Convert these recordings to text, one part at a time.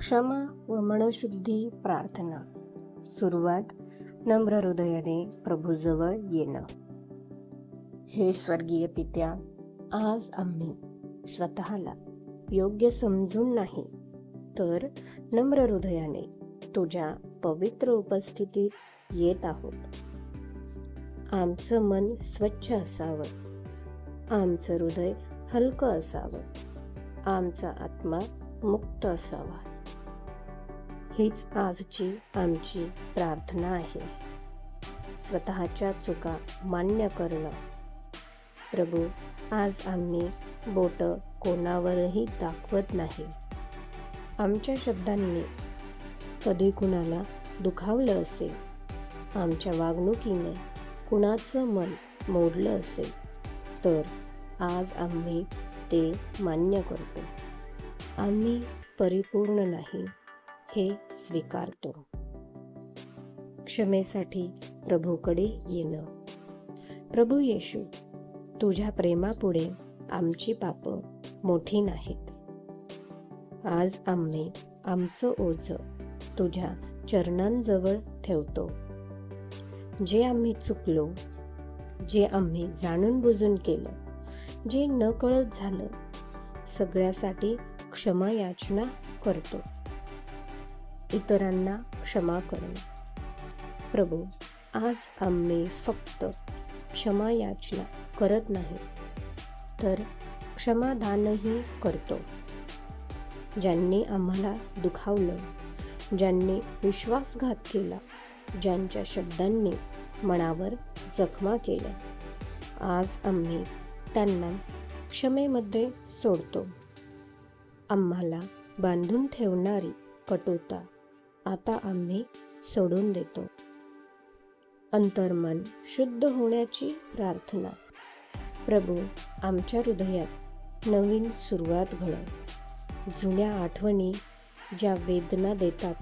क्षमा व मनशुद्धी प्रार्थना. सुरुवात नम्र हृदयाने प्रभूजवळ येणं. हे स्वर्गीय पित्या, आज आम्ही स्वतःला योग्य समजून नाही तर नम्र हृदयाने तुझ्या पवित्र उपस्थितीत येत आहोत. आमचं मन स्वच्छ असावं, आमचं हृदय हलकं असावं, आमचा आत्मा मुक्त असावा. हीच आजची आमची प्रार्थना आहे. स्वतःच्या चुका मान्य करणं. प्रभू, आज आम्ही बोट कोणावरही दाखवत नाही. आमच्या शब्दांनी कधी कुणाला दुखावलं असेल, आमच्या वागणुकीने कुणाचं मन मोडलं असेल तर आज आम्ही ते मान्य करतो. आम्ही परिपूर्ण नाही हे स्वीकारतो. क्षमेसाठी प्रभूकडे येणं. प्रभू येशू, तुझ्या प्रेमापुढे आमची पापं मोठी नाहीत. आज आम्ही आमचं ओझं तुझ्या चरणांजवळ ठेवतो. जे आम्ही चुकलो, जे आम्ही जाणून बुजून केलं, जे नकळत झालं, सगळ्यासाठी क्षमा याचना करतो. इतरांना क्षमा करणं. प्रभू, आज आम्ही फक्त क्षमा याचना करत नाही तर क्षमादानही करतो. ज्यांनी आम्हाला दुखावलं, ज्यांनी विश्वासघात केला, ज्यांच्या शब्दांनी मनावर जखमा केल्या, आज आम्ही त्यांना क्षमेमध्ये सोडतो. आम्हाला बांधून ठेवणारी कटुता आता आम्ही सोडून देतो. अंतर्मन शुद्ध होण्याची प्रार्थना. प्रभू, आमच्या हृदयात नवीन सुरुवात घडव. जुन्या आठवणी ज्या वेदना देतात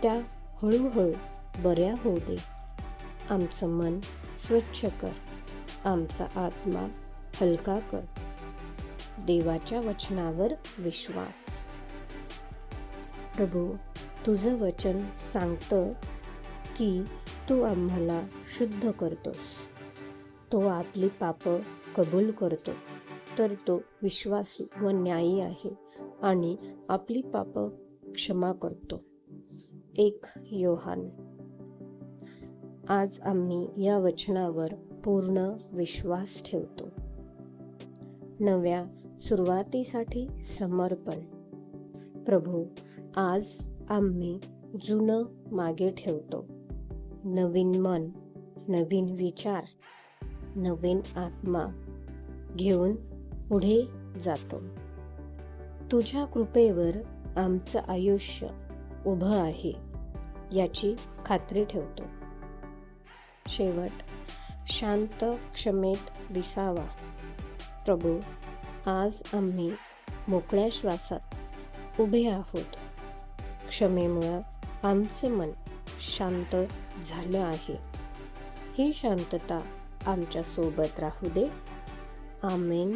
त्या हळूहळू बऱ्या होऊ दे. आमचं मन स्वच्छ कर, आमचा आत्मा हलका कर. देवाच्या वचनावर विश्वास. प्रभू, तुझं वचन सांगतं की तू आम्हाला शुद्ध करतोस. तो आपली पापं कबूल करतो तर तो विश्वासू व न्यायी आहे आणि आपली पापं क्षमा करतो. 1 योहान. आज आम्ही या वचनावर पूर्ण विश्वास ठेवतो. नव्या सुरुवातीसाठी समर्पण. प्रभू, आज आम्ही जुनं मागे ठेवतो. नवीन मन, नवीन विचार, नवीन आत्मा घेऊन पुढे जातो. तुझ्या कृपेवर आमचं आयुष्य उभं आहे याची खात्री ठेवतो. शेवट, शांत क्षमेत विसावा. प्रभू, आज आम्ही मोकळ्या श्वासात उभे आहोत. क्षमेमुळं आमचं मन शांत झालं आहे. ही शांतता आमच्या सोबत राहू दे. आमेन.